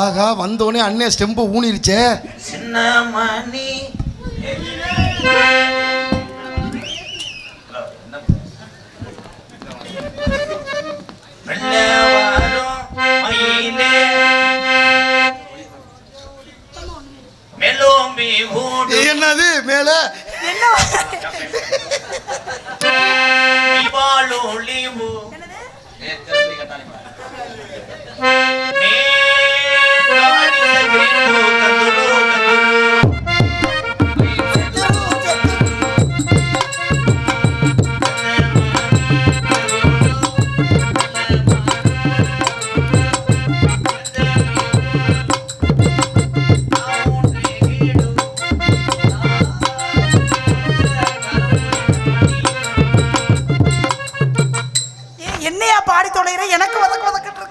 ஆகா வந்தோடனே அண்ணே ஸ்டெம்பு ஊனிருச்சே. சின்ன மணி என்னது மேல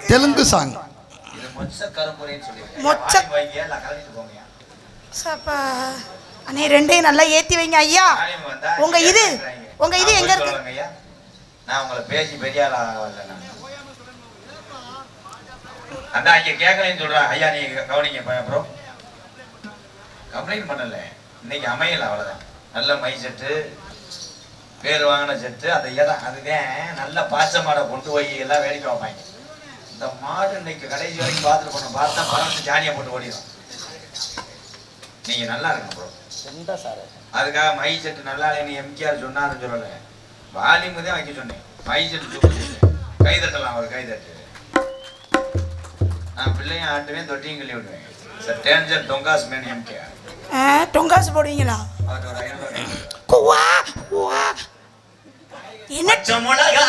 தெலுங்கு சாங். அண்ணே ரெண்டையும் நல்லா ஏத்தி வைங்க ஐயா. உங்க இது எங்க இருக்கு? நான் உங்களை பேசி பெரிய ஆள் ஆகல. அதான் இங்க கேட்கலன்னு சொல்றேன் ஐயா. நீங்க கவனிங்க ப்ரோ. கம்ப்ளைண்ட் பண்ணல, இன்னைக்கு அமையல, அவ்வளவுதான். நல்ல மை செட்டு, பேர் வாங்கின செட்டு, அந்த இடம் அதுதான் நல்ல பாச்ச மாடை கொண்டு போய் எல்லாம் வேடிக்கை வைப்பாங்க. இந்த மாடு இன்னைக்கு கடைசி வரைக்கும் பார்த்துட்டு போனோம். பார்த்தா பணம் ஜானியை போட்டு ஓடிடும். நீங்க நல்லா இருக்கணும் ப்ரோ. அதுக்காக மை செட்டு நல்லா இல்லைன்னு எம்ஜிஆர் சொன்னாருன்னு சொல்லல, வாலிமு தான் வைக்க சொன்னேன். மை செட்டு கைதட்டலாம், அவர் கைதட்டு. நான் பிள்ளையும் ஆட்டுவேன், தொட்டியும் கிள்ளி விடுவேன். சார் டேஞ்சர் டொங்காஸ் மேன் எம்ஜிஆர். டொங்காசு போடுவீங்களா? என்ன மிளகா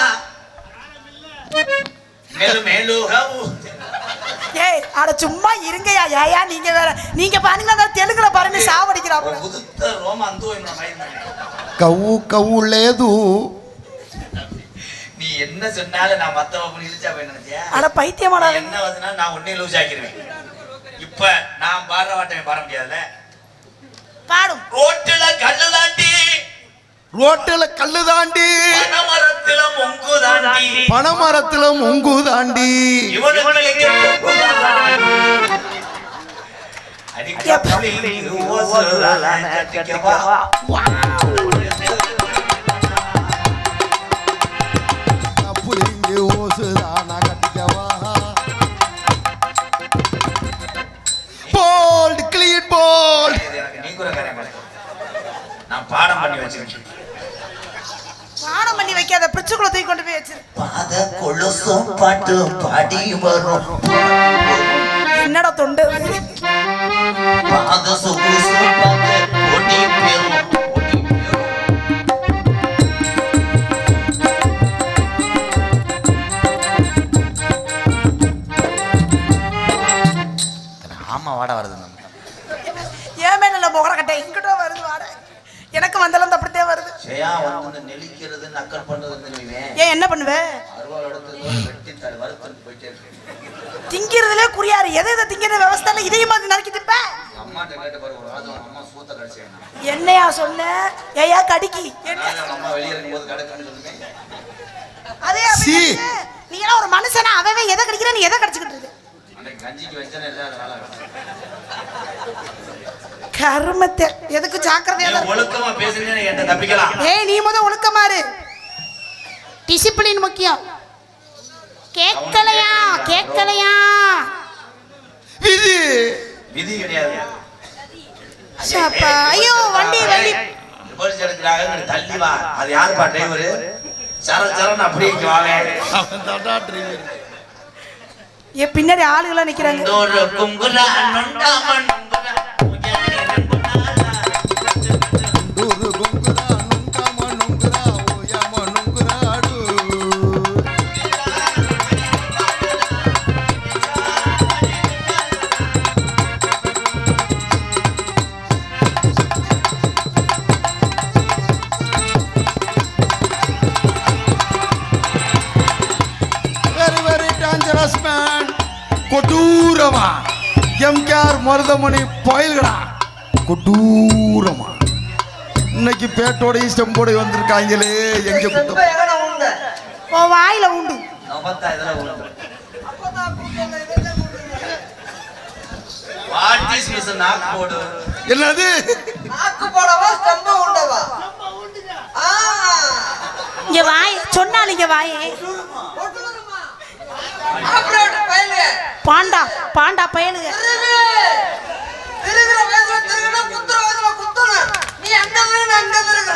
ஏய் அட சும்மா இருங்கயா. ஏயா நீங்க வேற, நீங்க பாருங்க தெலுங்குல பாருங்க சாவடிக்கிறாங்க. கவு கவு லேது. நீ என்ன சொன்னாலும் நான் மத்தவ இழுச்சா போய் நினைச்சேன். அட பைத்தியமாடா. என்ன வந்தனா நான் உன்னை லூஸ் ஆக்கிடுவேன். இப்ப நான் பாடுற வாட்டமே பாட முடியாதுல. பாடும். ரோட்டுல கல்லு தாண்டி, ரோட்டுல கல்லு தாண்டி, பனமரத்துல மொங்கு தாண்டி, பனமரத்துல மொங்கு தாண்டி, போல்ட் கிளீன் போல்ட். நான் பாடம் பண்ணி வச்சிருக்கேன். பாடம் பண்ணி வைக்காத, பிரிச்சுக்குள்ள தூக்கி கொண்டு போய் வச்சிரு. பாத கொலுசும் பாட்டு பாடி வரும். என்னடா தொண்டு? பாத சொகுசும் பாட்டு ஓடி போயிரும். ஆமா வாட வருது. ஏன் மேல முகர கட்டை இங்கிட்ட வருது வாட. எனக்கு வந்தாலும் அப்படியே வருது. ஜெயா வந்து நெளிக்கிறது நக்கல் பண்றதுன்னு ஏன் என்ன பண்ணுவே? அறுவாள் எடுத்து வெட்டி தலை வறுத்து போயிட்டே இருக்கு. திங்கிறதுலே குறியாரு. எதை திங்கிற விவசாயில இதையும் மாதிரி நறுக்கி திப்ப. அம்மாட்ட கேட்டு பாரு, ஒரு ஆதம் அம்மா சூத்த கடிச்சேன். என்னையா சொன்ன? ஏயா கடிக்கி. அம்மா வெளிய இருக்கும்போது கடக்கன்னு சொல்லுவேன். அதே நீ எல்லாம் ஒரு மனுஷனா? அவன் எதை கடிக்கிற, நீ எதை கடிச்சிட்டு இருக்க? அன்னைக்கு கஞ்சிக்கு வச்சனே இல்ல, அதனால கர்மத்தை எதுக்கு ஜாக்கிரதையா இரு. ஒழுக்கமா பேசுறீங்க, என்ன தப்பிக்கலாம். ஏய் நீ முத ஒழுக்கமா இரு. டிசிப்ளின் முக்கியம். கேட்கலையா? விதி விதி கிடையாது. சப்பா ஐயோ வண்டி போலீஸ் எடுக்கறாங்க, தள்ளி வா. அது யாருப்பா டிரைவர்? சரசரன் அப்படியே வாங்க. அவன் தான்டா டிரைவர். ஏ பின்னாடி ஆளுகளா நிக்கறாங்க. டோர் குங்குரா நொண்டாமன் கொடூரமா எம்கேஆர் மருதமணி பாயில்கடா. கொடூரமா இன்னைக்கு பேட்டோட ஸ்டெம்போட வந்திருக்காங்களே. எங்க ஓ வாயில உண்டு. வாட் இஸ் மிஸ் நாக் போடு என்னது நாக்கு போடவா ஸ்டம்ப உண்டவா இங்க வாய் சொன்னாலும் இங்க வாயே ஆப்ரேட் பையல பாண்டா பாண்டா பயலுங்க திருகிற வயசுல திருகிற குத்துற வயசுல குத்துன நீ அங்க இருந்து அங்க திருகிற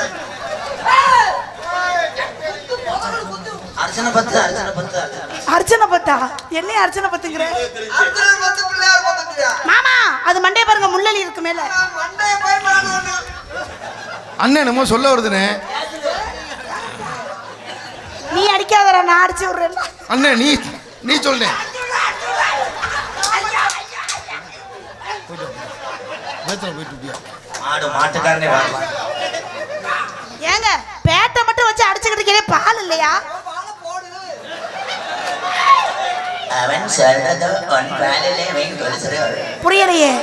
அர்ச்சனை பத்து அர்ச்சனை பத்தா என்ன அர்ச்சனை பத்துங்கிற அர்ச்சனை பத்து பிள்ளையார் பத்துறியா மாமா அது மண்டே பாருங்க முள்ளலி இருக்கு மேல மண்டைய போய் மாடு அண்ணன் என்னமோ சொல்ல வருதுனே நீ அடிக்காதடா நான் அடிச்சு விடுறேன் அண்ணன் நீ சொல்லேன் மாடு மாட்டுக்காரனே வரலாம் ஏங்க பேட்டை மட்டும் வச்சு அடிச்சுக்கிட்டு இருக்கே பால் இல்லையா அவன் சொல்றது உன் பாலிலே வெயின் கொலுசுறே புரியலையே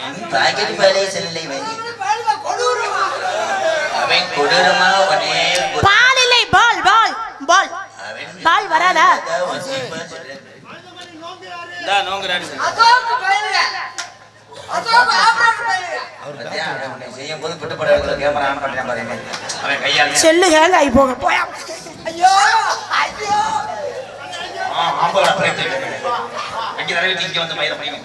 என் பாக்கெட் பாலே செல்லை வெயின் அவன் கொடூரமா உடனே பால் இல்லை பால் பால் பால் பால் வராதா அசோக் பையல அசோக் ஆப்ரேட் பையல செய்யும் போது பிட்டுப்பட கேமரா ஆன் பண்றேன் பாருங்க அவன் கையால செல்லு ஹேங் ஆகி போக போயா ஐயோ ஐயோ ஆம்பளை அப்படியே அங்கே நிறைய இங்க வந்து மயிர பண்ணிங்க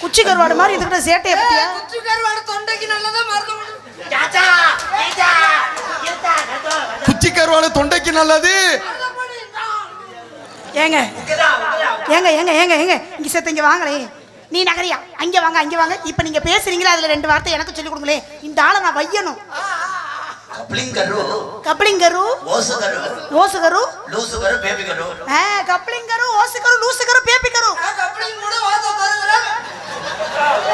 குச்சி கருவாடு மாதிரி இதுக்கிட்ட சேட்டையை பத்தியா குச்சி கருவாடு தொண்டைக்கு நல்லதா மருந்து குச்சி கருவாடு தொண்டைக்கு நல்லது ஏங்க ஏங்க ஏங்க ஏங்க ஏங்க இங்க சேர்த்து இங்க வாங்களே நீ நகரியா அங்க வாங்க இப்ப நீங்க பேசுறீங்களா அதுல 2 வார்த்தை எனக்கு சொல்லி கொடுங்களே இந்த ஆளை நான் வையணும் கப்ளிங் கரு ஓசு கரு லூசு கரு பேபி கரு கப்ளிங் கரு ஓசு கரு லூசு கரு பேபி கரு கப்ளிங் கூட வாச தருங்கற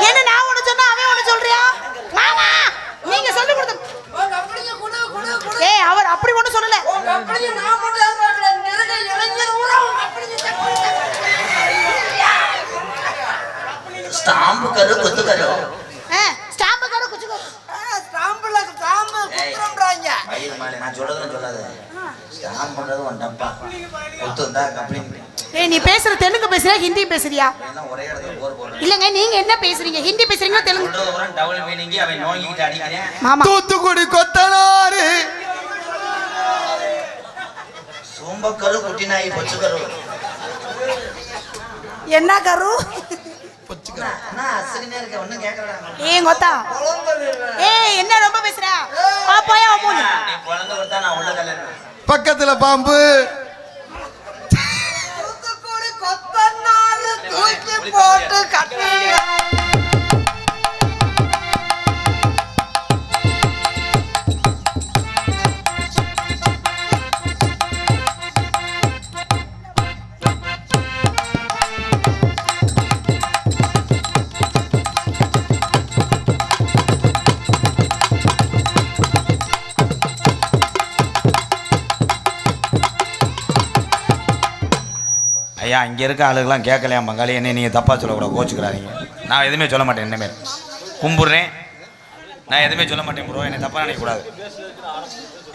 என்ன நான் ஒன்னு சொன்னா அவன் ஒன்னு சொல்றியா மாமா நீங்க சொல்லி கொடுத்து ஓ கப்ளிங் கூட ஏய் அவர் அப்படி ஒன்னு சொல்லல ஓ கப்ளிங் நான் மட்டும் தான் பார்க்கறேன் நிறைய இளைஞர் ஊரா கப்ளிங் ஸ்டாம்பு கரு குத்து கரு ஸ்டாம்பு கரு குச்சி கரு ஸ்டாம்புல ஸ்டாம்பு குத்துறம்ன்றாங்க மயிர் மாலை நான் சொல்றதுன்னு சொல்லாத ஸ்டாம்ப் பண்றது உன் டப்பா குத்து வந்தா கப்ளிங் ஏய் நீ பேசுற தெலுங்கு பேசுறியா ஹிந்தி பேசுறியா எல்லாம் ஒரே இடத்துல போர் போடுறேன் இல்லங்க நீங்க என்ன பேசுறீங்க ஹிந்தி பேசுறீங்களா தெலுங்கு சொல்றது பூரா டபுள் மீனிங் அவன் நோங்கிட்டு அடிக்கிறேன் மாமா தூத்துக்குடி கொத்தனாரு சோம்பக்கரு குட்டிநாயி பொச்சுக்கரு என்ன கரு அண்ணா அசலினே இருக்க ஒண்ணும் கேட்கறடா ஏய் கொத்தா ஏய் என்ன ரொம்ப பேசுற போயா மூணு நீ குழந்தை கொடுத்தா நான் உள்ள கல்யாணம் பக்கத்துல பாம்பு தூத்துக்குடி கொத்தனாரு தூக்கி போட்டு கட்டுங்க ஐயா இங்கே இருக்க ஆளுகெல்லாம் கேட்கலையா பங்காளி என்ன நீங்கள் தப்பாக சொல்லக்கூடாது கோச்சுக்கிறாதீங்க நான் எதுவுமே சொல்ல மாட்டேன் இனிமேல் கும்பிட்றேன் நான் எதுவுமே சொல்ல மாட்டேன் ப்ரோ என்னை தப்பாக நினைக்கக்கூடாது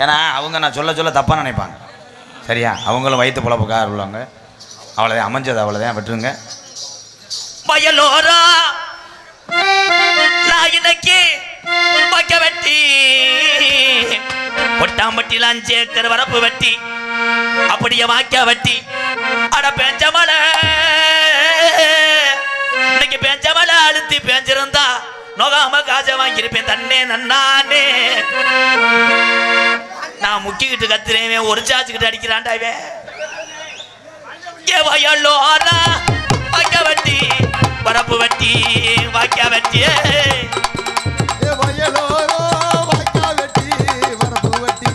ஏன்னா அவங்க நான் சொல்ல தப்பாக நினைப்பாங்க சரியா அவங்களும் வயிற்று பொழப்புக்காக உள்ளவங்க அவ்வளோதான் அமைஞ்சது அவ்வளோதான் விட்டுருங்க வயலோரா நான் இன்னைக்கு பக்க வெட்டி கொட்டாம்பட்டியில் 5 ஏக்கர் வரப்பு வெட்டி அப்படியே வாக்கியா வெட்டி அட பெஞ்ச மலை இன்னைக்கு பெஞ்ச மலை அழுத்தி பெஞ்சிருந்தா நோகாம காஜ வாங்கியிருப்பேன் தன்னே நன்னானே நான் முக்கிக்கிட்டு கத்துறேன் ஒரு சாச்சுக்கிட்டு அடிக்கிறான்டா இவன் ஏ வயலோரா பக்க வெட்டி வரப்பு வெட்டி வாக்கியா வெட்டி வயலோரோ வாய்க்கா வெட்டி வரப்பு வெட்டி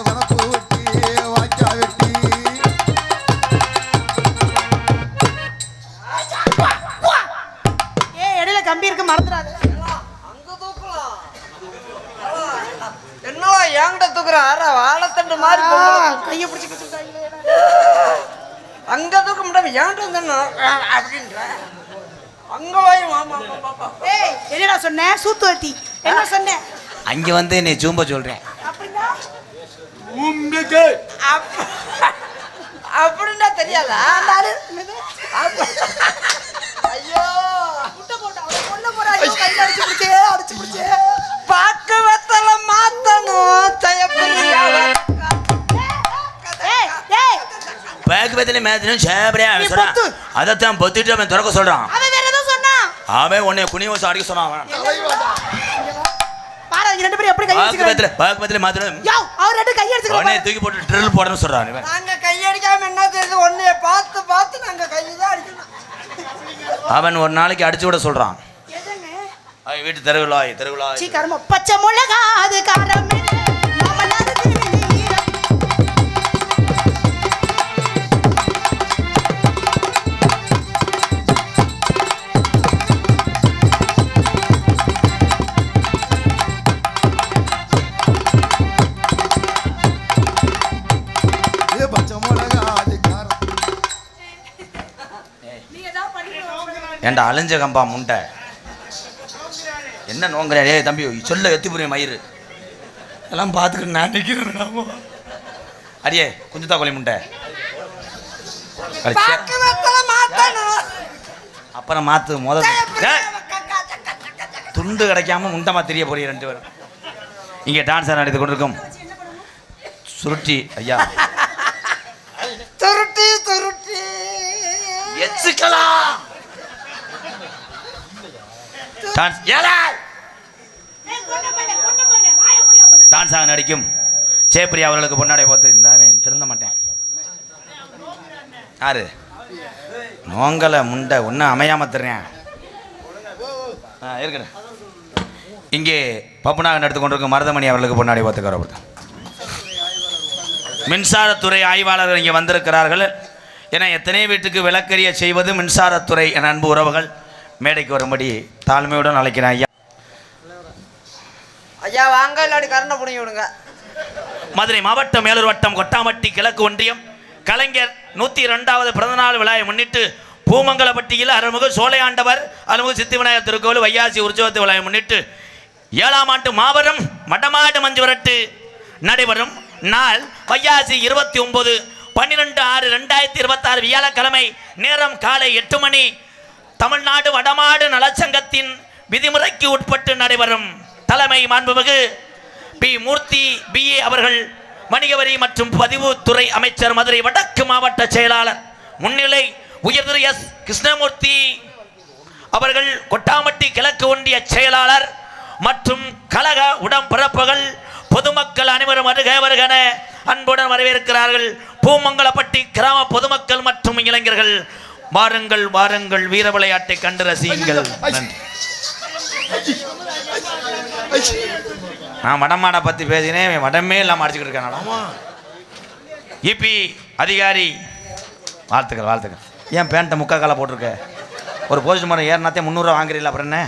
வரப்பு வெட்டி வாய்க்கா வெட்டி ஏய் இடையில கம்பி இருக்கு மறந்துடாத அங்க தூக்கலாம் என்னவா ஏங்கட தூக்குறேன் அற வாழைத்தண்டு மாதிரி கையை பிடிச்சி வச்சிருக்காங்களே அங்க தூக்க முடியாம ஏன்ட்டு வந்தேன்னா அப்படின்ற அங்க போய் மாமா பாப்பா ஏய் என்னடா சொன்ன சூத்துவத்தி என்ன சொன்ன அங்கே வந்து என்னை சூம்ப சொல்கிறேன் அப்படின்னா அப்படின்னா தெரியாதா அந்த ஆளு என்னது? ஐயோ முட்டை போடு பேக்கு பத்தில மேத்தினும் சேபடியா நீ சொல்றான். பொத்து. அதைத்தான் பொத்திட்டு அவன் திறக்க சொல்றான். அவன் வேற ஏதோ சொன்னா. அவன் உன்னை குனிய வச்சு அடிக்க சொன்னான். பாரு அவங்க ரெண்டு பேரும் எப்படி கை அடிச்சுக்கிறாங்க. பேக்கு பத்தில மாத்திரம் யோ அவர் ரெண்டு கை அடிச்சுக்கிறாங்க. அவனே தூக்கி போட்டு ட்ரில் போடணும்னு சொல்றான் இவன். நாங்க கையடிக்காம என்ன தெரியுது ஒன்னைய பார்த்து பார்த்து நாங்க கைதான் அடிக்கணும். அவன் ஒரு நாளைக்கு அடிச்சு விட சொல்றான். எதுங்க? அவன் வீட்டு தெருவிழாய் சீ கர்ம பச்சை மிளகா அது காரமே மாமனாருக்கு நீரம். ஏ பச்சை மிளகா அது காரம். ஏண்டா அழிஞ்ச கம்பா முண்டை என்ன நோங்குறேன். ஏய் தம்பி சொல்ல எத்தி புரியும் மயிறு எல்லாம் பார்த்துக்கிட்டு நான் நிற்கிறேன். அடியே குஞ்சுத்தா கொலை முண்டை பக்கத்துல மாத்தணும். அப்புறம் மாத்து துண்டு கிடைக்காம முண்டமா தெரிய போறீங்க ரெண்டு பேரும். இங்கே டான்ஸ் நடத்தி கொண்டிருக்கும் சுருட்டி ஐயா துருட்டி துருட்டி எச்சுக்கலாம் டான்ஸ் ஏலே டான்ஸ் ஆக நடிக்கும் ஜெயப்பிரியா அவர்களுக்கு பொன்னாடை போத்து இந்த திருந்த மாட்டேன். யாரு நோங்கலை முண்டை ஒன்றும் அமையாம தர்றேன். இருக்கிறேன் இங்கே பப்புனாக நடத்து கொண்டிருக்கும் மருதமணி அவர்களுக்கு பொன்னாடை போத்துக்கார மின்சாரத்துறை ஆய்வாளர்கள் இங்கே வந்திருக்கிறார்கள். என எத்தனை வீட்டுக்கு விளக்கரிய செய்வது மின்சாரத்துறை என அன்பு உறவுகள் மேடைக்கு வரும்படி தாழ்மையுடன் அழைக்கிறேன். ஐயா ஐயா வாங்க இல்லாடி கரண்டை புடிங்கி விடுங்க. மதுரை மாவட்டம் மேலூர் வட்டம் கொட்டாமட்டி கிழக்கு ஒன்றியம் கலைஞர் 102வது பிறந்தநாள் விழாவை முன்னிட்டு பூமங்கலப்பட்டியில் அருள்மிகு சோலையாண்டவர் அருள்மிகு சித்தி விநாயகர் திருக்கோவில் வையாசி உற்சவத்து விழாவை முன்னிட்டு 7ஆம் ஆண்டு மாபெரும் மடமாடு மஞ்சு விரட்டு நடைபெறும் நாள் வையாசி 29/12/2026 வியாழக்கிழமை. நேரம் காலை 8 மணி. தமிழ்நாடு வடமாடு நலச்சங்கத்தின் விதிமுறைக்கு உட்பட்டு நடைபெறும். தலைமை மாண்புமிகு பி மூர்த்தி BA அவர்கள் வணிக வரி மற்றும் பதிவுத்துறை அமைச்சர் மதுரை வடக்கு மாவட்ட செயலாளர் முன்னிலை உயர்திரு எஸ் கிருஷ்ணமூர்த்தி அவர்கள் கொட்டாமட்டி கிழக்கு ஒன்றிய செயலாளர் மற்றும் கழக உடன்பிறப்புகள் பொதுமக்கள் அனைவரும் வருகன அன்புடன் வரவேற்கிறார்கள். பூமங்கலப்பட்டி கிராம பொதுமக்கள் மற்றும் இளைஞர்கள் வாருங்கள் வாருங்கள் வீர விளையாட்டை கண்டு ரசியுங்கள். நன்றி. நான் வடமாடை பற்றி பேசினேன். வடமே இல்லாமல் அடிச்சுக்கிட்டு இருக்கேன். இபி அதிகாரி வாழ்த்துக்கள் வாழ்த்துக்கள். ஏன் பேண்ட்டை முக்காக்கால போட்டிருக்க? ஒரு போஸ்ட் மரம் ஏறினாத்தே 300 ரூபா வாங்குறீங்களா? அப்புறம் என்ன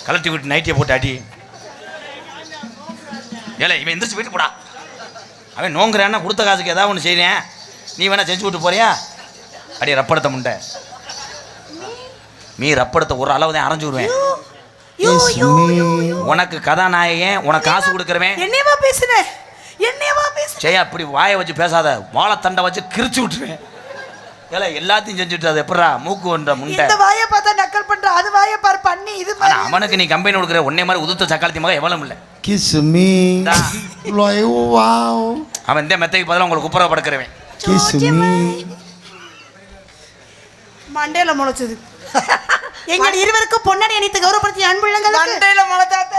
கலட்டி விட்டு நைட்டியை போட்டு அடி. ஏலே இவன் எந்திரிச்சு வீட்டு போடா. அவன் நோங்குறான்னா கொடுத்த காசுக்கு ஏதாவது ஒன்று செய்கிறேன். நீ வேணா செஞ்சு விட்டு போறியா? அடி ரப்படத்தை முண்டை. நீ ரப்படத்தை ஒரு அளவு தான் அரைஞ்சு விடுவேன். உனக்கு கதாநாயகன் உனக்கு காசு கொடுக்குறவன் என்னையவா பேசுனேன் செய்ய. அப்படி வாயை வச்சு பேசாத. வாழைத்தண்டை வச்சு கிரிச்சு விட்டுருவேன். ஏல எல்லாத்தையும் செஞ்சுட்டு அது எப்படா மூக்குன்ற முண்டை. இந்த வாயை பார்த்தா நக்கல் பண்ற, அது வாயை பாரு பண்ணி இது ஆனா அவனுக்கு நீ கம்பெனி கொடுக்குற உன்னை மாதிரி உதுத்த சக்காலத்தி மகன் எவ்வளவு இல்லை. Kiss me. Wow. அவன் இந்த மெத்தைக்கு பதிலாக உங்களுக்கு குப்புற படுக்கிறவன். Kiss me. மண்டையில முளைச்சது. எங்கள் இருவருக்கும் பொன்னாடி அணித்து கௌரவப்படுத்தி அன்புள்ளங்கள் மண்டையில முளைச்சாத்தே.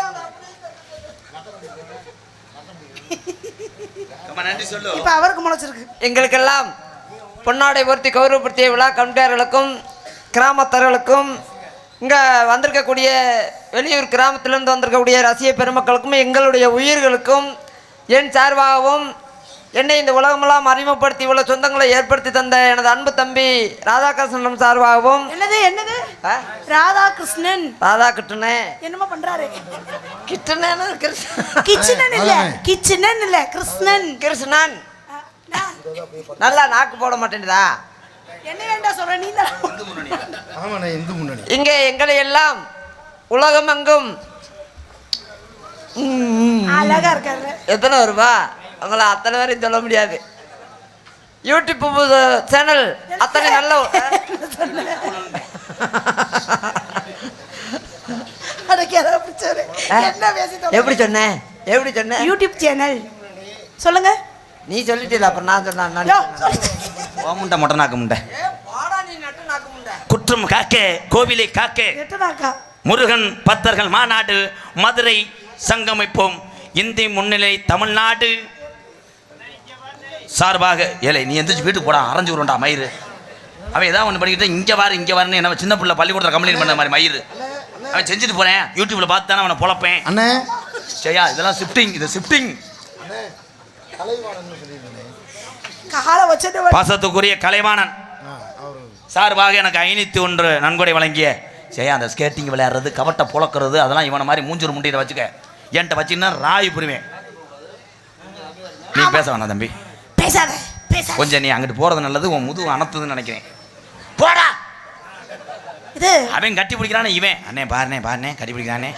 நன்றி சொல்லு. இப்ப அவருக்கு முளைச்சிருக்கு. எங்களுக்கெல்லாம் பொன்னாடை பொருத்தி கௌரவப்படுத்திய விழா கமிட்டியாளர்களுக்கும் கிராமத்தர்களுக்கும் இங்கே வந்திருக்கக்கூடிய வெளியூர் கிராமத்திலிருந்து வந்திருக்கக்கூடிய ரசிக பெருமக்களுக்கும் எங்களுடைய உயிர்களுக்கும் என் சார்பாகவும் என்னை இந்த உலகமெல்லாம் அறிமுகப்படுத்தி இவ்வளோ சொந்தங்களை ஏற்படுத்தி தந்த எனது அன்பு தம்பி ராதாகிருஷ்ணன் சார்பாகவும் என்னது ராதாகிருஷ்ணன் ராதாகிருஷ்ணனே என்னமா பண்றாரு? கிருஷ்ணன் கிச்சனன் இல்ல கிருஷ்ணன். கிருஷ்ணன் நல்லா நாக்கு போட மாட்டேன்டா. என்ன வேண்டாம் சொல்ற நீ தான். ஆமாண்ணே இந்து முன்னணி. இங்கே எங்களை எல்லாம் உலகமெங்கும் அழகா இருக்காரு. எத்தனை ரூபா உங்களை அத்தனை பேரையும் சொல்ல முடியாது. யூடியூப் சேனல் அத்தனை நல்ல எப்படி சொன்னேன் யூடியூப் சேனல் சொல்லுங்க. நீ சொல்லிட்டீல அப்புறம் நான் சொன்னா முண்டை மொட்டை நாக்கு முண்டை. குற்றம் காக்க கோவிலை காக்க எட்டனாக்கா முருகன் பக்தர்கள் மாநாடு மதுரை சங்கமிப்போம் இந்தி முன்னிலை தமிழ்நாடு சார்பாக. ஏழை நீ எந்திரிச்சு வீட்டுக்கு போடா, அரைஞ்சு விடுண்டா மயிறு. அவன் ஏதாவது ஒன்று படிக்கிட்டு இங்கே வாருன்னு என்ன சின்ன பிள்ளை பள்ளிக்கூடத்தில் கம்ப்ளைண்ட் பண்ண மாதிரி மயிறு. அவன் செஞ்சுட்டு போகிறேன், யூடியூப்பில் பார்த்து தானே அவனை பொழப்பேன். அண்ணே சரியா, இதெல்லாம் ஷிஃப்டிங், இது ஷிஃப்டிங். காலை வச்சுட்டு பாசத்துக்குரிய கலைவாணன் சார்பாக எனக்கு 501 நன்கொடை வழங்கிய சரியா. அந்த ஸ்கேட்டிங் விளையாடுறது, கவட்டை புழக்கிறது, அதெல்லாம் இவனை மாதிரி மூஞ்சூர் முண்டியில் வச்சுக்க. என்கிட்ட வச்சுன்னா ராய் புரிவேன். நீ பேச வேணாம் தம்பி, பேசாத பேசாத. கொஞ்சம் நீ அங்கிட்டு போகிறது நல்லது. உன் முதுகு அனத்துதுன்னு நினைக்கிறேன். போடா. இது அவன் கட்டி பிடிக்கிறானே இவன். அண்ணே பாருண்ணே கட்டி பிடிக்கிறானே.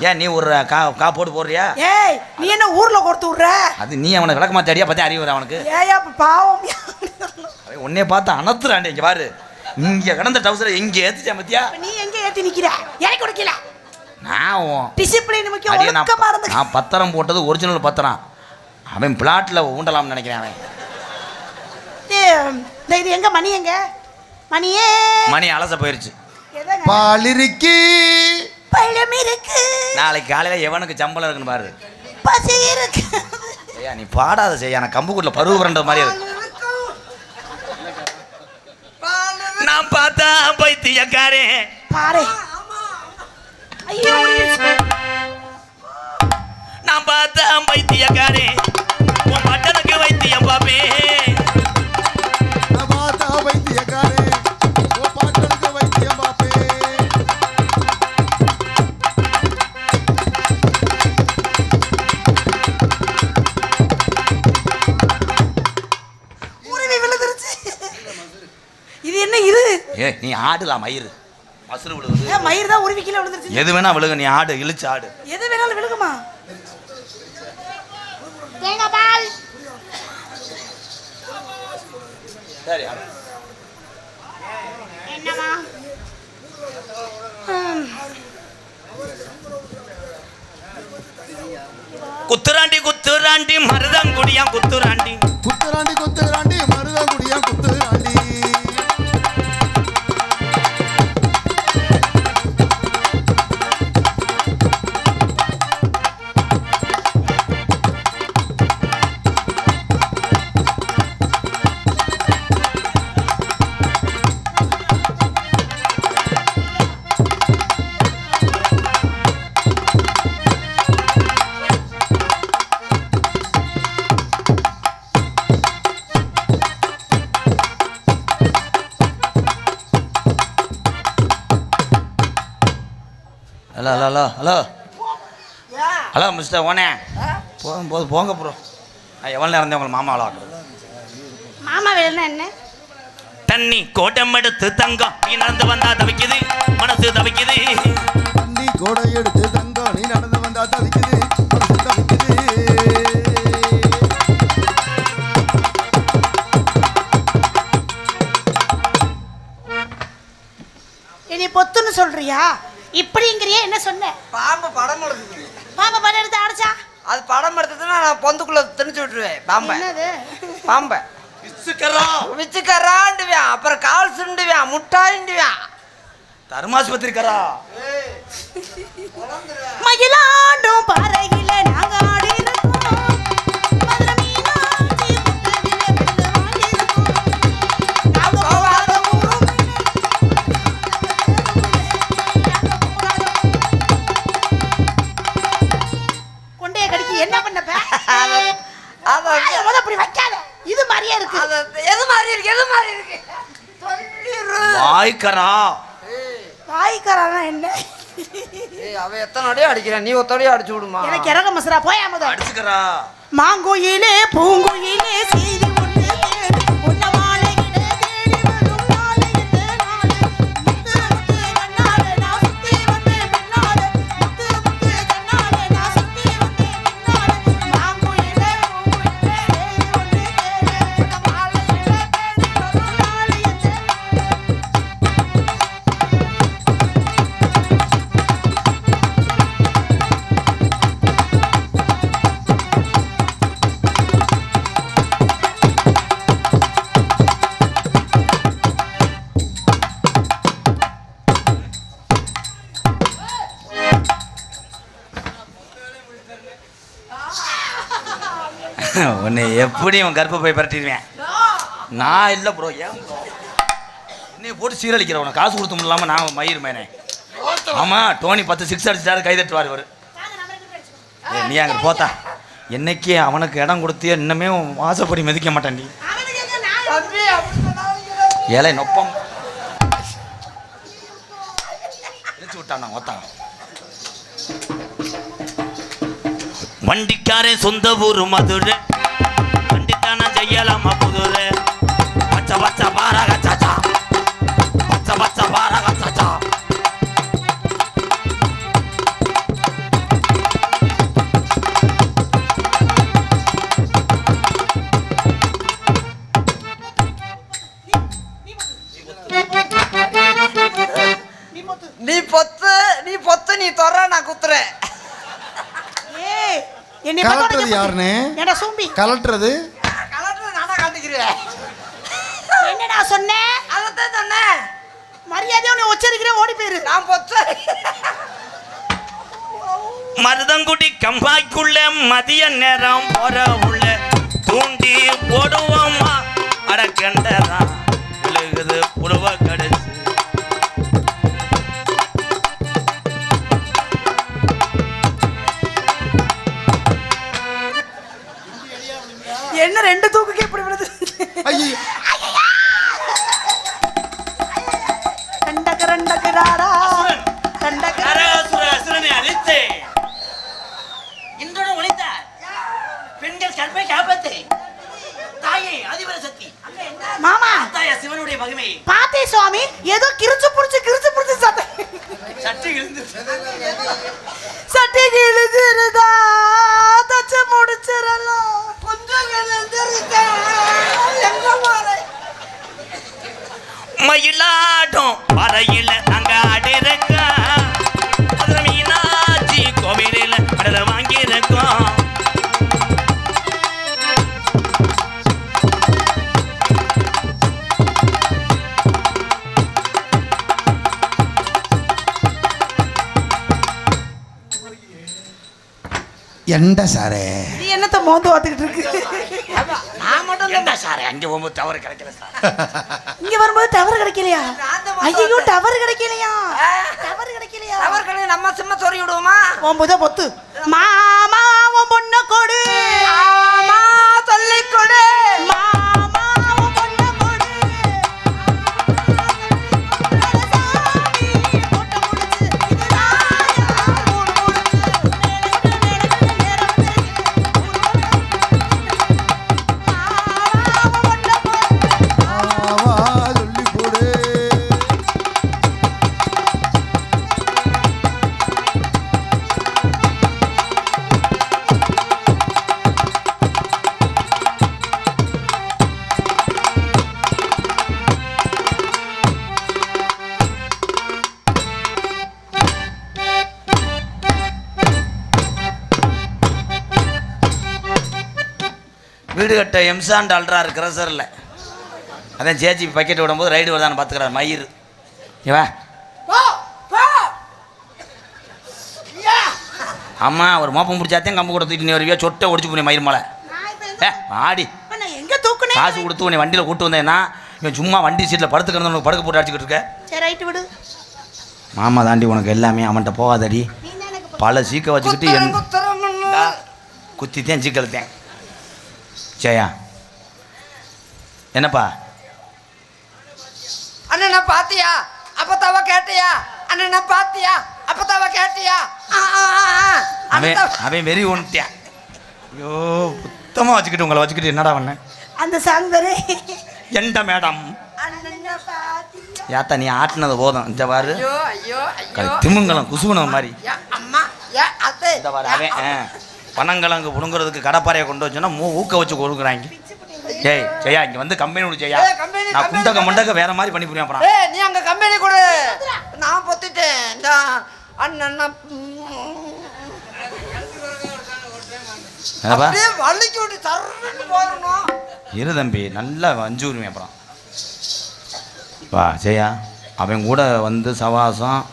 ஏன் நீ ஒரு கா போட்டு போடுறியா? ஏய் நீ என்ன ஊர்ல கொடுத்து விடுற? அது நீ அவனை விளக்க மாத்தாடியா? பார்த்தா அறிவு அவனுக்கு. ஏயா பாவம். அவன் உன்னே பார்த்து அனத்துறாண்டே. இங்கே பாரு, இங்கே கிடந்த டவுசரை எங்கே ஏற்றிச்சா பத்தியா? நீ எங்க ஏத்தி நிக்கிற? எனக்கு கொடுக்கல. நான் டிசிப்ளின் முக்கியம், ஒழுக்கமா இருந்து. நான் பத்திரம் போட்டது ஒரிஜினல் பத்திரம். அவன் பிளாட்ல ஊண்டலாம்னு நினைக்கிறேன் அவன். இது எங்க மணி? எங்க மணியே? மணி அலச போயிருச்சு. பாலிருக்கி பழம் இருக்கு. நாளைக்கு காலையில எவனுக்கு சம்பளம் இருக்குன்னு பாரு. பசி இருக்கு. ஐயா நீ பாடாத செய்யா, நான் கம்புக்குள்ள பருவ பிரண்ட மாதிரி இருக்கு. நான் பார்த்தா பைத்தியக்காரே பாரு. ஐயோ நான் பார்த்தா பைத்தியக்காரே, உன் பட்டனுக்கு வைத்தியம் பாப்பே. பாத்தா வைத்தியக்காரே ஓ பாட்டனுக்கு வைத்தியம் பாப்பே. உருவி விழுந்துருச்சு. இது என்ன இது? ஏ நீ ஆடுலாம் மயிறு மசுறு விழுகுது. ஏன் மயிர் தான் உருவி கீழே விழுந்துருச்சு? எது வேணா விழுகு, நீ ஆடு, இழுச்சு ஆடு. எது வேணாலும் விழுகுமா? தேங்காய் பால். சரி ஆடு. என்னமா? குத்துராண்டி மருதங்குடியா குத்துராண்டி. குத்துராண்டி மருதங்குடியா குத்துராண்டி. ஹலோ மிஸ்டர் ஓனே, போகும்போது போங்க ப்ரோ. நான் எவ்வளோ நேரம் உங்களை மாமாவில் ஆக்குறது. மாமா வேலைன்னா என்ன? தண்ணி கோட்டம் எடுத்து தங்கம் நீ நடந்து வந்தா தவிக்குது, மனசு தவிக்குது. தண்ணி கோடை எடுத்து தங்கம் நீ நடந்து வந்தா தவிக்குது, மனசு தவிக்குது. இனி பொத்துன்னு சொல்றியா? இப்படிங்கிறியா? என்ன சொன்ன? பாம்பு படம் எடுத்து. பாம்பை படம் எடுத்து அடைச்சா அது படம் எடுத்ததுன்னா நான் பொந்துக்குள்ள திணிச்சு விட்டுருவேன் பாம்பை. என்னது? பாம்பை விச்சுக்கறாண்டுவேன், அப்புறம் கால் சுண்டுவேன், முட்டாயிண்டுவேன். தர்மாஸ்பத்திரிக்காரா மயிலாண்டும் பாறையில நாங்க ஆடி இருக்கோம். மதுரை மீனாட்சி முட்டதிலே வெள்ளவாடி இருக்கோம். நாங்க போகாத ஊரும் கொண்டைய கடிக்கு என்ன பண்ணப்ப? அப்படி வைக்காத. இது மாதிரியே இருக்கு. எது மாதிரி இருக்கு? வாய்க்கரா. வாய்க்காரனா என்ன? அவ எத்தனை அடியும் அடிக்கிறேன், நீ ஒத்தடியும் அடிச்சு விடுமா? எனக்கு இறங்க மசரா போயாம அடிச்சுக்கறா. மாங்குயிலே பூங்குயிலே செய்தி ஒன்று தேடி உன்ன மாலையிட தேடி வரும் நாளை இந்த நாளை. முத்து முத்து கண்ணாலே நான் சுத்தி வந்தேன் பின்னாலே. முத்து முத்து கண்ணாலே நான் சுத்தி வந்தேன் பின்னாலே. மாங்குயிலே பூங்குயிலே செய்தி ஒன்று தேடி உன்ன மாலையிட தேடி வரும் நாளை இந்த நாளை. உன்னை எப்படி அவன் கர்ப்ப போய் பரட்டிடுவேன். நான் இல்லை ப்ரோ. ஏன் ப்ரோ என்னைய போட்டு சீரழிக்கிற உனக்கு காசு கொடுத்து இல்லாமல் நான் மயிர் மேனே. ஆமாம், டோனி 10 6 அடிச்சாரு, கை தட்டுவார் இவர். நீ அங்கே போத்தா என்னைக்கு அவனுக்கு இடம் கொடுத்தியே இன்னமே வாசப்படி மதிக்க மாட்டான். நீ ஏழை நொப்பம் இழுச்சு விட்டான் ஒத்தான். வண்டிக்காரே சொந்த ஊரு மதுரை, வண்டித்தான செய்யலாமா புதுரை. பச்சை பச்சை பாரக சாச்சா, பச்சை பச்சை பாரக சாச்சா. நீ பொத்து நீ தொற, நான் குத்துறேன். ஏய் என்னை கலட்டுறது யாருன்னு? என்னடா சோம்பி கலட்டுறது கலெக்டர் நானா காட்டிக்கிறேன். என்னடா சொன்னேன்? அதான் சொன்னேன். மரியாதையா உன்னை உச்சரிக்கிறேன், ஓடி போயிரு. நான் பொத்து மருதங்குடி கம்பாய்க்குள்ள மதிய நேரம் போற உள்ள தூண்டி போடுவோமா அடக்கண்டதா விழுகுது புருவ கடைசி. என்ன 2 தூக்குக்கு இப்படி விழுது? ஐயோ ரெண்டக்கராரா ரெண்டக்கர அசுரனை அழித்து இன்றோடு ஒழித்தார். பெண்கள் கற்பை காப்பத்து தாயே அதிபர சக்தி மாமா தாயா சிவனுடைய மகிமை பாத்தே சுவாமி, ஏதோ கிறுச்சு புடிச்சு சட்டை சட்டி இருந்து சட்டை கிழிச்சிருதா, தச்சு முடிச்சிடலாம். கொஞ்சம் கிழிச்சிருக்கா, எங்க போற? மயிலாடும் பறையில் அங்க ஆடிருக்க மதுரை மீனாட்சி கோவிலில் அடல வாங்கியிருக்கோம். எண்ட சாரே நீ என்னத்த மோந்து வாத்துக்கிட்டு இருக்கு? நான் மட்டும் என்ன சார் அங்கே போகும்போது தவறு கிடைக்கல சார். இங்க வரும்போது டவர் கிடைக்கலையா? ஐயோ டவர் கிடைக்கலையா? டவர் கிடைக்கலையா? அவர்களை நம்ம சிம்ம சொறி விடுவோமா? உன் புத பொத்து. மாமா உன் பொண்ண கொடு, ஆமா சொல்லிக் கொடு. மாமா உன் பொண்ண கொடு. சாமி போட்ட முடிச்சு இதுதான் யார் ஊர் முடிச்சு. மாமா உன் பொண்ண கொடு. ஆவா சொல்லி போடு. வீடு கட்ட எம்சாண்ட் அல்ட்ரா இருக்கிற சார் இல்லை. அதான் ஜேஜி பக்கெட் விடும்போது ரைடு வருதான்னு பார்த்துக்கிறார் மயிர். இவா போ போ. யா அம்மா ஒரு மோப்பம் பிடிச்சாத்தையும் கம்பு கூட தூக்கிட்டு நீ வருவியா, சொட்டை ஒடிச்சு போனேன் மயிர் மலை. நான் இப்ப ஆடி நான் எங்க தூக்குனேன்? காசு கொடுத்து உன்னை வண்டியில் கூட்டு வந்தேன்னா இவன் சும்மா வண்டி சீட்டில் படுத்துக்கிறது உனக்கு படுக்க போட்டு அடிச்சுக்கிட்டு இருக்க. சரி ரைட் விடு. மாமா தாண்டி உனக்கு எல்லாமே அவன்கிட்ட போகாதடி. நீ தான் எனக்கு பல சீக்க வச்சுக்கிட்டு என் குத்துறோம்னு. குத்தித்தேன் சீக்கிரத்தேன். ஜெயா என்னப்பா அண்ணனை பாத்தியா? அப்பத்தாவ கேட்டியா? அண்ணனை பாத்தியா? அப்பத்தாவ கேட்டியா? அவன் அவன் வெறி ஒன்றியான். ஐயோ சுத்தமாக வச்சுக்கிட்டு உங்களை வச்சுக்கிட்டு என்னடா பண்ண அந்த சாங் வேற. எந்த மேடம் அண்ணனை பாத்தியா? யாத்தா நீ ஆட்டினது போதும். இந்த பாரு ஐயோ ஐயோ ஐயோ. திமுங்கலம் குசுகுணம் மாதிரி. யா அம்மா யா அத்தை. இந்த பாரு அவன் பனங்கிழங்கு புடுங்கிறதுக்கு கடப்பாறையை கொண்டு வச்சோன்னா ஊக்க வச்சு கொடுக்குறாங்க. ஏய் ஜெயா இங்கே வந்து கம்பெனி விடு ஜெயா. ஏய், company, நான் company, குண்டக்க முண்டக்க வேற மாதிரி பண்ணி புரியும் அப்புறம். ஏய் நீ அங்க கம்பெனி கொடு. நான் பொத்திட்டேன். இந்த அண்ணன் என்னப்பா அப்படியே வலிக்கு விட்டு தர்றன்னு போறணும். இரு தம்பி நல்லா வஞ்சு விடுவேன் அப்புறம். வா ஜெயா அவன் கூட வந்து சவாசம்.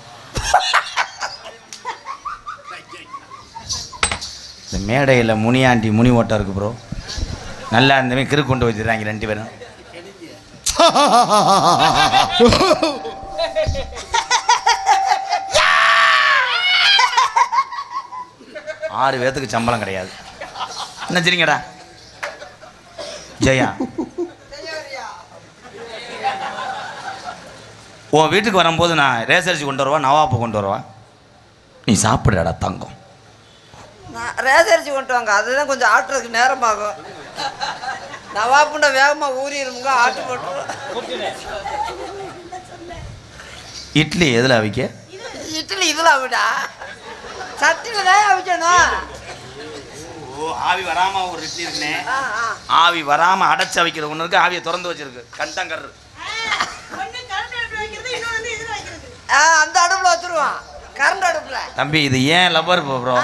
இந்த மேடையில் முனியாண்டி முனி ஓட்டம் இருக்கு ப்ரோ. நல்லா இந்த மாதிரி கிறுக்கு கொண்டு வச்சிருக்காங்க 2 பேரும். ஆறு பேர்த்துக்கு சம்பளம் கிடையாது. என்ன சரிங்கடா ஜெயா, உன் வீட்டுக்கு வரும்போது நான் ரேசரிசி கொண்டு வருவா, நவாப்பு கொண்டு வருவா, நீ சாப்பிடுறடா தங்கம். நான் ரேசரிச்சு கொண்டு வாங்க, அதுதான் கொஞ்சம் ஆட்டுறதுக்கு நேரமாகும். நவாப்புண்ட வேகமாக ஊறிடுமுங்க, ஆட்டு போட்டுருவோம். இட்லி எதில் அவிக்க? இட்லி இதில் அவிடா, சட்டியில் தான் அவிக்கணும். ஓ, ஆவி வராமல் ஒரு இட்லி இருக்குனே, ஆவி வராமல் அடைச்சி அவிக்கிறது ஒன்று இருக்குது, ஆவியை திறந்து வச்சிருக்கு கண்டங்கர். அந்த அடுப்பில் வச்சுருவான், கரண்ட் அடுப்பில். தம்பி இது ஏன் லவ்வர் ப்ரோ,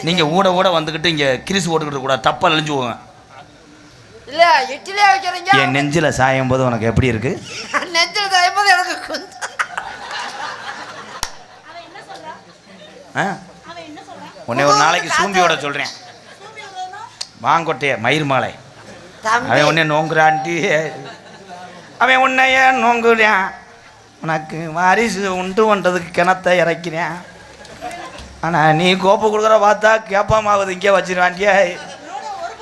நீங்கள் ஊட வந்துக்கிட்டு இங்கே கிரிசு ஓட்டுக்கிட்டு கூட தப்பாக அழிஞ்சு போவேன். இல்லை இட்லியே வைக்கிறீங்க. என் நெஞ்சில் சாயும் போது உனக்கு எப்படி இருக்கு? நெஞ்சில் சாயும் போது எனக்கு கொஞ்சம் உன்னை ஒரு நாளைக்கு சூம்பியோட சொல்கிறேன், வாங்கொட்டைய மயிர் மாலை. அவன் உன்னை நோங்குறான்டி, அவன் உன்னைய நோங்குறான், உனக்கு வாரிசு உண்டு பண்ணுறதுக்கு கிணத்தை இறக்கிறேன். ஆனால் நீ கோப்பை கொடுக்குற பார்த்தா கேப்பமாகுது, இங்கே வச்சிருவாண்டியா.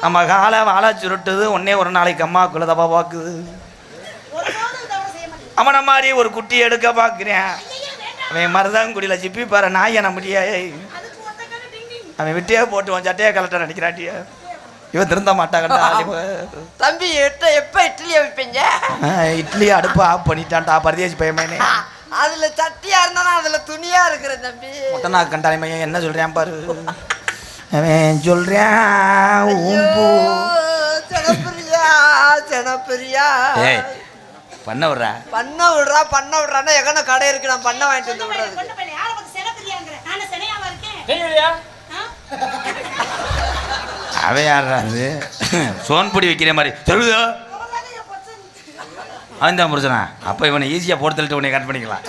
நம்ம காலை வாழை சுருட்டுது, உன்னே ஒரு நாளைக்கு அம்மாக்குள்ள தப்பா பார்க்குது. அவனை மாதிரி ஒரு குட்டி எடுக்க பார்க்குறேன், அவன் மருதாங்குடியில் சிப்பி பாரு நாய் என்ன முடியாது. அவன் விட்டியே போட்டு உன் சட்டையை கலட்ட நினைக்கிறாட்டியா, இவன் திருந்த மாட்டாங்கடா. தம்பி எப்போ இட்லியை வைப்பீங்க? இட்லி அடுப்பு ஆஃப் பண்ணிட்டான்டா பரதேசி பையன். அதுல சட்டியா இருந்தாலும் அதுல துணியா இருக்கிற தம்பி. முட்டை நான் கண்டாளி மையன் என்ன சொல்றேன் பாரு, அவன் சொல்றேன் ஜனப்பிரியா பண்ண விடுறா பண்ண விடுறான்னா எங்கன கடை இருக்கு, நான் பண்ண வாங்கிட்டு வந்து விடுறது. அவன் யாரா அது சோன்பொடி வைக்கிற மாதிரி சொல்லுதோ, அவன் தான் முடிச்சனா. அப்போ இவனை ஈஸியாக போட்டு தள்ளிட்டு உன்னை கட் பண்ணிக்கலாம்.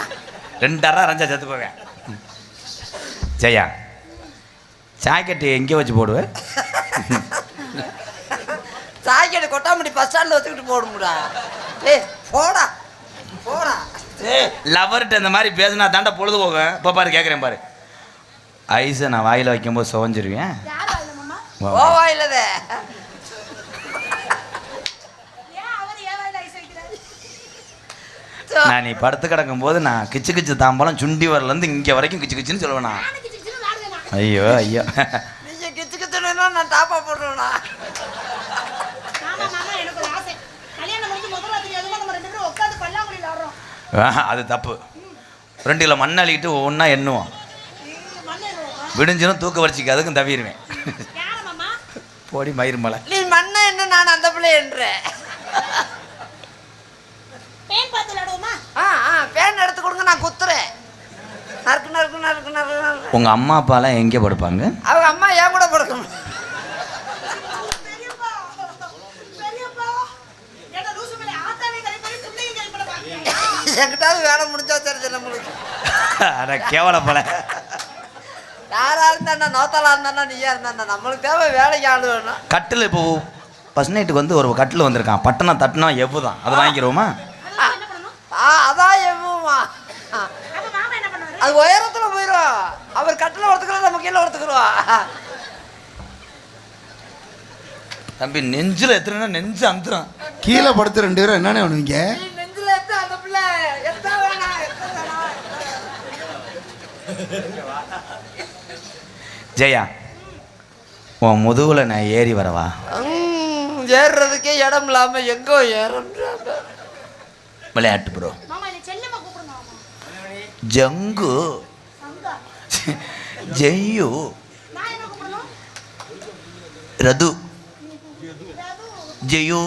2 அரை அரைஞ்சா செத்து போவேன். ஜெயா, ஜாக்கெட்டு எங்கே வச்சு போடுவேன்? ஜாக்கெட்டு கொட்டாமட்டி பஸ் ஸ்டாண்டில் வச்சுக்கிட்டு போடுமுடா. ஏய் போடா போடா. லவர்கிட்ட இந்த மாதிரி பேசுனா தாண்டா பொழுது போவேன். இப்போ பாரு கேட்குறேன் பாரு, ஐஸை நான் வாயில் வைக்கும்போது சுவஞ்சிருவேன். ஓ வாயிலதே நான் நீ படுத்து கிடக்கும் போது நான் கிச்சு கிச்சு தாம்பாலம் சுண்டி வரலேருந்து இங்கே வரைக்கும் கிச்சு கிச்சுன்னு சொல்லுவேண்ணா. ஐயோ ஐயோ, நீங்க கிச்சு கிச்சுனா நான் டாப்பா போடுறேண்ணா. அது தப்பு. 2 கிலோ மண் அள்ளிக்கிட்டு ஒவ்வொன்றா எண்ணுவோம், விடிஞ்சிடும் தூக்க வரிச்சிக்கு, அதுக்கும் தவிடுவேன். போடி மயிர் மலை. நீ மண்ணை என்ன, நான் அந்த பிள்ளை என்றேன். பேன் எடுத்து கொடுங்க, நான் குத்துறேன். நறுக்கு நறுக்கு நறுக்கு நறுக்கு. உங்கள் அம்மா அப்பாலாம் எங்கே படுப்பாங்க? அவங்க அம்மா ஏன் கூட படுக்கணும். என்கிட்டாவது வேலை முடிஞ்சா தெரிஞ்சு நம்மளுக்கு. அட கேவலப்பல. யாரா இருந்தா நோத்தாலா இருந்தா நீயா இருந்தா நம்மளுக்கு தேவை வேலைக்கு ஆளு வேணும். கட்டில் இப்போ ஃபர்ஸ்ட் நைட்டுக்கு வந்து ஒரு கட்டில் வந்திருக்கான், பட்டணம் தட்டினா எவ்வு தான், அதை வாங்கிக்கிறோமா? அதான் எவ்வுமா, அது உயரத்துல போயிடும். அவர் கட்டில் ஒருத்துக்கிறோம், நம்ம கீழே ஒருத்துக்கிறோம். தம்பி நெஞ்சில் எத்தனை நெஞ்சு அந்துடும். கீழே படுத்து 2 பேரும் என்னென்ன பண்ணுவீங்க? நெஞ்சில் எத்த அந்த பிள்ளை எத்த வேணாம். ஜெயா, உன் முதுகுல நான் ஏறி வரவா? ஏறுறதுக்கே இடம் இல்லாம எங்கோ ஏறன்றாங்க. விளையாட்டு ப்ரோ. ஜங்கு ஜெய்யு ரது ஜெயு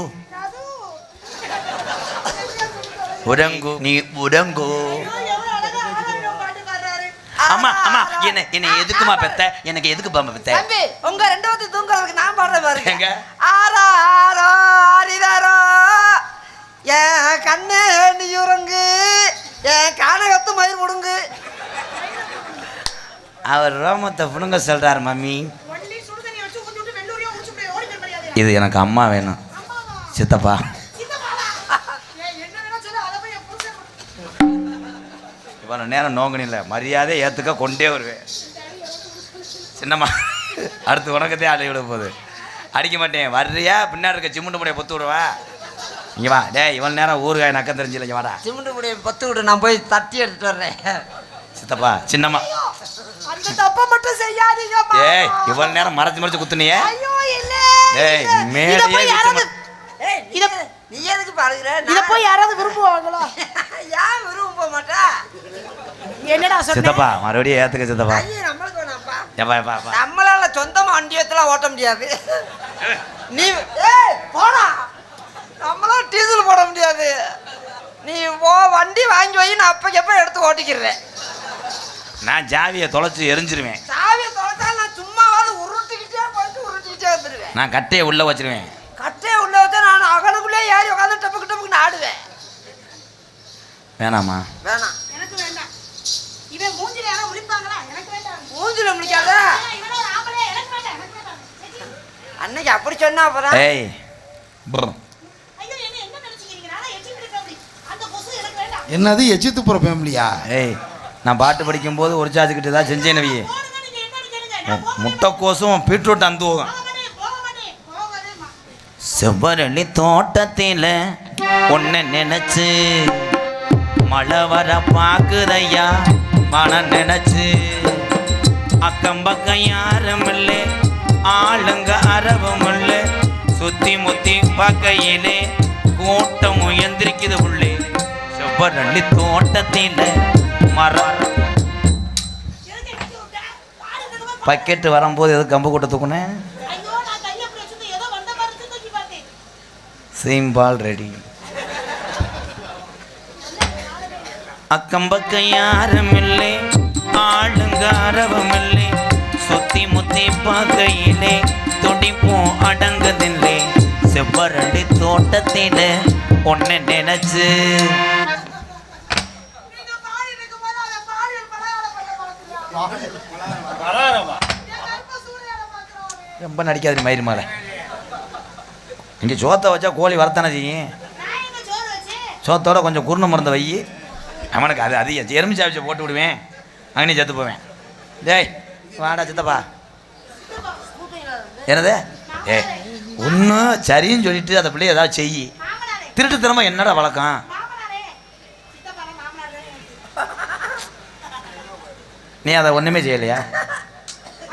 உரங்கு நீ உரங்கு. அம்மா அம்மா என்ன என்ன எதுக்குமா பெத்த, எனக்கு எதுக்கு பாம்பு பெத்த? தம்பி உங்க 2 பேரும் தூங்குறதுக்கு நான் பாடுற பாருங்க. எங்க? ஆராரோ ஆரிதாரோ என் கண்ணு நீ உறங்கு, என் கானகத்து மயிர் முடுங்கு. அவர் ரோமத்தை புடுங்க சொல்றாரு மம்மி. இது எனக்கு அம்மா வேணும். சித்தப்பா இவ்வளோ நேரம் நோங்கனில்ல மரியாதை ஏற்றுக்க கொண்டே வருவேன். சின்னம்மா அடுத்து உனக்கத்தே ஆளை விட போகுது. அடிக்க மாட்டேன். வர்றியா பின்னாடி இருக்க சிமுண்டு முடைய பொத்து விடுவா. இங்கே வா டே இவ்வளோ நேரம் ஊறுகாய் நக்கம் தெரிஞ்சில்ல. இங்கே வாடா. சிமெண்ட் முடிய பத்து விடு, நான் போய் தட்டி எடுத்துட்டு வர்றேன். சித்தப்பா சின்னம்மா அந்த தப்ப மட்டும் செய்யாதீங்க. ஏய் இவ்வளோ நேரம் மறைச்சு குத்துனியே. ஐயோ இல்ல. ஏய் மேடையே நீ எதுக்கு பாருகிற? இத போய் யாராவது விரும்புவாங்களா? யார் விரும்ப மாட்டா? என்னடா சொன்ன? சித்தப்பா மறுபடியும் ஏத்துக்க சித்தப்பா. ஐயே நம்மளுக்கு வேணாம்ப்பா. ஏப்பா நம்மளால சொந்தமா வண்டியத்தெல்லாம் ஓட்ட முடியாது. நீ ஏய் போடா. நம்மளால டீசல் போட முடியாது. நீ வண்டி வாங்கி வை, நான் அப்பக்கப்ப எடுத்து ஓட்டிக்கிறேன். நான் ஜாவியை தொலைச்சு எரிஞ்சிருவேன். சாவியை தொலைச்சா நான் சும்மாவாது உருட்டிக்கிட்டே வந்துடுவேன். நான் கட்டையை உள்ள வச்சிருவேன். கட்டையை உள்ள வச்சா நான் அகலுக்குள்ளே ஏறி உட்காந்து டப்புக்கு டப்புக்கு ஆடுவேன். வேணாமா? வேணாம். எனக்கு வேண்டாம். இவன் மூஞ்சில யாரா முழிப்பாங்களா? எனக்கு வேண்டாம். மூஞ்சில முழிக்காத. இவனே ஒரு ஆம்பளை. எனக்கு வேண்டாம். எனக்கு வேண்டாம். அன்னைக்கு அப்படி சொன்னா அப்புறம் ஏய் ஐயோ என்ன நினைச்சீங்க? நானா எச்சிட்டு இருக்கேன் அப்படி. அந்த கொசு எனக்கு வேண்டாம். என்னது எச்சித்து போற ஃபேமிலியா? ஏய் நான் பாட்டு படிக்கும்போது ஒரு சார்ஜுக்கிட்ட தான் செஞ்சேன் நவியே. போடுங்க நீங்க என்னன்னு கேளுங்க. நான் போக முட்டைக்கோசும் பீட்ரூட் அந்துவோம். மாட்டேன். போகவே செவ்வரளி தோட்டத்தில் ஒன்ன நினைச்சு மழை வர பாக்குதையா மனம் நினைச்சு அக்கம் பக்கம் யாரும் இல்லை ஆளுங்க அரவும் இல்லை சுத்தி முத்தி பார்க்கையிலே கூட்டம் எந்திரிக்குது உள்ளே செவ்வரளி தோட்டத்தில் மரம் பக்கெட்டு வரும்போது எது கம்பு கூட்ட தூக்குனேன். ஐயோ நான் கையை அப்படி வச்சிருந்தேன். ஏதோ வந்த மாதிரி தூக்கி பார்த்தேன். சீம்பால் ரெடி. அக்கம் பக்கம் யாரும் இல்லை ஆளுங்க அரவம் இல்லை சுத்தி முத்தி பார்க்கையிலே துடிப்போம் அடங்குதில்லை செவ்வரளி தோட்டத்தில ஒன்ன நினைச்சு. நீங்க பாடி இருக்கும்போது அத பாடியல் பலகாரம் பண்ண பார்க்கறீங்க. ரொம்ப நடிக்காது மயிறு மேலே. இங்கே சோத்தை வச்சா கோழி வரத்தானே செய்யும். நான் எங்க சோறு வச்சேன்? சோத்தோட கொஞ்சம் குருணை மருந்த வை. அவனுக்கு அது அதிகம் எறும்பு சாவிச்சை போட்டு விடுவேன். அங்கே செத்து போவேன். டேய் வாடா சித்தப்பா. என்னது ஏ ஒன்று சரின்னு சொல்லிட்டு அந்த பிள்ளைய ஏதாவது செய். மாமனாரே. திருட்டுத்தனமா என்னடா வழக்கம்? மாமனாரே. சித்தப்பால மாமனாரே. நீ அதை ஒன்றுமே செய்யலையா?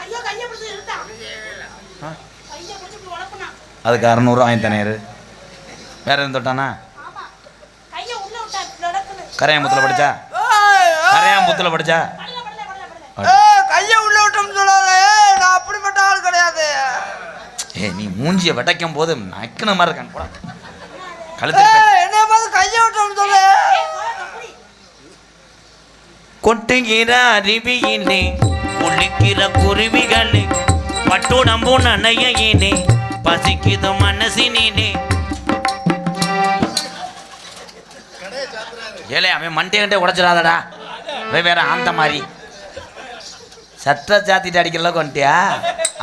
ஐயோ கையை பிடிச்சு இழுத்தான். கையை பிடிச்சு இப்படி உழப்புனா. அதுக்கு 600 வாங்கி தானே இரு. வேற எதுவும் தொட்டானா? ஆமா. கையை உள்ள விட்டா நடக்குது. கரையாம்புத்தில் படிச்சா? கரையாம்புத்தில் படிச்சா? கையை உள்ள விட்டோம்னு சொல்லாத. நான் அப்படிப்பட்ட ஆள் கிடையாது. ஏ நீ மூஞ்சியை வெட்டைக்கும் போது நக்கின மாதிரி இருக்காங்க போட கழுத்து. என்ன பார்த்து கையை விட்டோம்னு சொல்லு. கொட்டுகிற அருவியிலே குளிக்கிற குருவிகளே பட்டுடம்பு நனையிலே பசிக்குது மனசினிலே. ஏலே அவன் மண்டையன்ட்டே உடைச்சிடாதடா. வேற அந்த மாதிரி சட்டை சாத்திட்டு அடிக்கிறளவுக்கு வந்துட்டியா?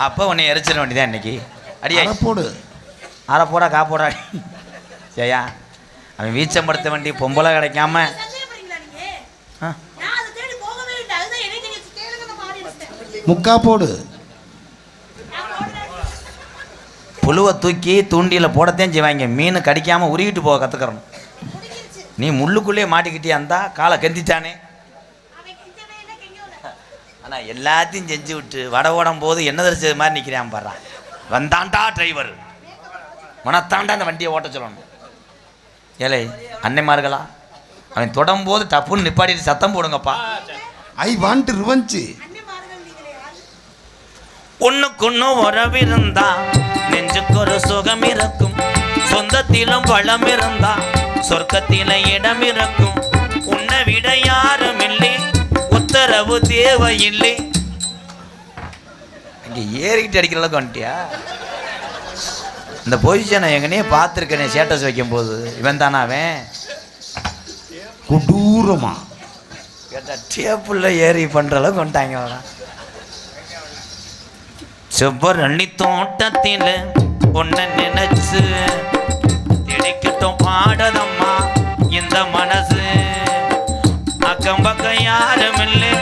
அப்போ உன்னை எரிச்சிட வேண்டியதான் இன்னைக்கு. அடியா போடு அரை போடா காப்போடா. சரியா அவன் வீச்சம்படுத்த வேண்டி பொம்பளை கிடைக்காம சந்தேகப்படுறீங்களா நீங்க? நான் அதை தேடி போகவே இல்லை. அதுதான் என்னை நீங்க கேளுங்க நான் பாடி எடுத்தேன். முக்கா போடு. நான் போடுறேன். புழுவை தூக்கி தூண்டியில் போடத்தான் செய்வாங்க. மீன் கடிக்காமல் உருகிட்டு போக கற்றுக்கிறணும். முடிஞ்சிருச்சு. நீ முள்ளுக்குள்ளேயே மாட்டிக்கிட்டே இருந்தா காலை கெந்திட்டானே. அவன் கிஞ்சவே இல்லை கெஞ்சவில்லை. ஆனால் எல்லாத்தையும் செஞ்சு விட்டு வட ஓடும் போது என்ன தெரிஞ்சது மாதிரி நிற்கிறான் பாடுறான். வந்தாண்டா டிரைவர் மனத்தாண்டா அந்த வண்டியை ஓட்ட சொல்லணும். ஏலே அன்னைமார்களா அவன் தொடரும்போது டப்புன்னு நிப்பாட்டிட்டு சத்தம் போடுங்கப்பா. I want revenge. அண்ணன்மார்கள் நீங்களே யாரு? ஒண்ணுக்குன்னு உறவிருந்தா நெஞ்சுக்கு ஒரு சுகம் இருக்கும் சொந்தத்திலும் பழம் இருந்தா சொர்க்கத்தில இடம் இருக்கும் உன்னை விட யாரும் இல்லை உத்தரவு தேவையில்லை. இங்கே ஏறிக்கிட்டு அடிக்கிற அளவுக்கு வந்துட்டியா? இந்த பொசிஷனை எங்கனே பார்த்துருக்கேனே ஸ்டேட்டஸ் வைக்கும்போது. இவன் தானே அவன் கொடூரமா கேட்டால் டேப்புள்ள ஏறி பண்ணுற அளவுக்கு வந்துட்டாங்க. அவன் செவ்வரளி தோட்டத்தில் ஒன்ன நினைச்சு மட்டும் பாடதம்மா இந்த மனசு. அக்கம் பக்கம் யாரும் இல்லை,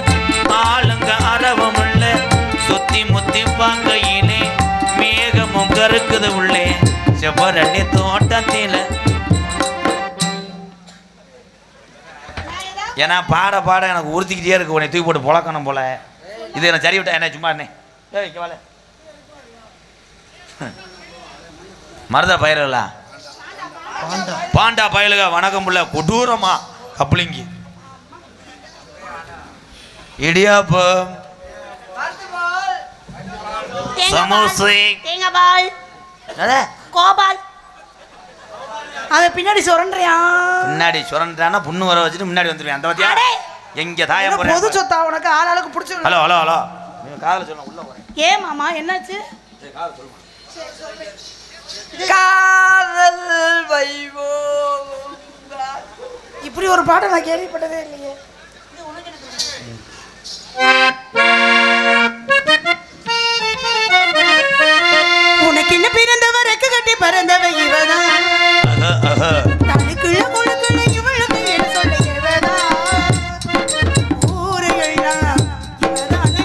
ஆளுங்க அரவம் இல்லை, சுத்தி முத்தி பார்க்கையிலே மேகமும் கருக்குது உள்ளே செவ்வரளி தோட்டத்தில. ஏன்னா பாட பாட எனக்கு உறுத்திக்கிட்டே இருக்கு, உன்னை தூக்கி போட்டு புழக்கணும் போல. இது என்ன சரி விட்டா என்ன சும்மா என்ன வைக்கவால மருத பயிர்களா பாண்டா பயலுக வணக்கம் புள்ள கொடூரமா கப்ளிங்கி இடியாப்பம் சமோசை தேங்காய் கோபால் அவன் பின்னாடி சுரண்டியா பின்னாடி சுரண்டானா புண்ணு வர வச்சுட்டு முன்னாடி வந்துருவேன். அந்த பத்தியா எங்க தாயம் போறேன் பொது சொத்தா உனக்கு ஆளாளுக்கு பிடிச்சி. ஹலோ ஹலோ ஹலோ நீங்க காதல சொல்லுங்க உள்ள போறேன். ஏ மாமா என்னாச்சு? சரி காதல சொல்லுங்க. காதல் வைவோம். இப்படி ஒரு பாட்டை நான் கேள்விப்பட்டதே இல்லையே. உனக்கு என்ன பிறந்தவர் ரெக்க கட்டி பறந்தவ இவதான், தனக்குள்ள முழுக்குள்ள இவளுக்கு என்ன சொல்ல இவதான், ஊரையெல்லாம் இவதானே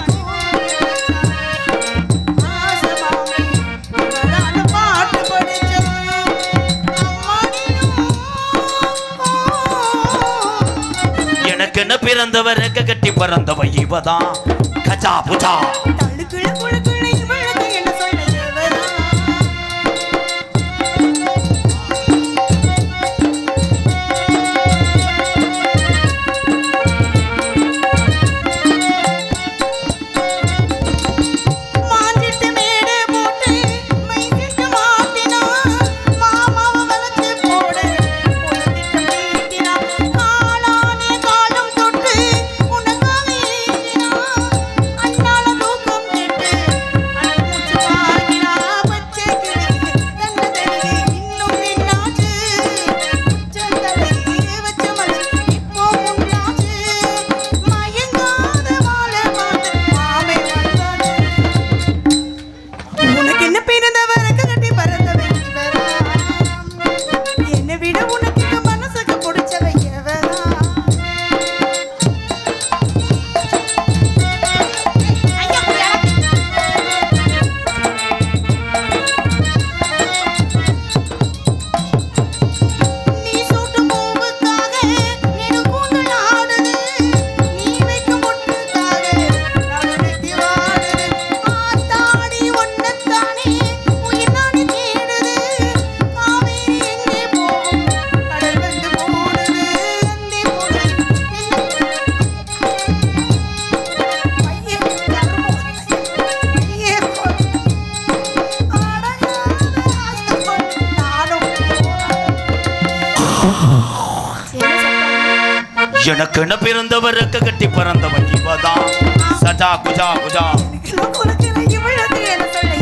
ஆசமாமி இவதான பாட்டு படிச்சது அம்மாடியும். எனக்கு என்ன பிறந்தவர் ரெக்க கட்டி பறந்தவ இவதான் கஜா புஜா. தனக்குள்ள முழுக்குள்ள இவளுக்கு என்ன சொல்ல இவதான். மாஞ்சிட்டு மேடு போட்டு மைக்கிட்டு மாட்டினா மாமாவை வளர்த்து போடு உலகிட்டு மீட்டினா காலானே காலம் தொட்டு உனக்காக ஏங்கினா அண்ணால தூக்கம் கேட்டு அனமூச்சு வாங்கினா பச்சை கிளிக்கு தன்னை தனியே இன்னும் என்னாச்சு உச்சந்தலையே வச்ச மலை இப்போ முன்னாச்சு மயங்காத வாழ மாட்டு மாமை வந்தாச்சு. உனக்கு என்ன பிறந்தவர் கட்டி பறந்தவை இவரா, என்னை விட உனக்கு மனசுக்கு பிடிச்சவை எவரா. நீ சூட்டும் பூவுக்காக நெடு கூந்தல் ஆடுது, நீ வைக்கும் முட்டுக்காக நடுநெத்தி வாடுது, ஆத்தாடி ஒன்னத்தானே உயிர் நாடி தேடுது, காவேரி எங்கே போகும் கடல் வந்து போடுது, அந்தி போடு பையன் ஐயே அடங்காத ஆசைப்பட்டு நானும் எனக்கு என்ன பிறந்தவர் ரெக்க கட்டி பறந்தவ இவதான் சஜா குஜா குஜா. உனக்கு இவளுக்கு என்ன சொல்ல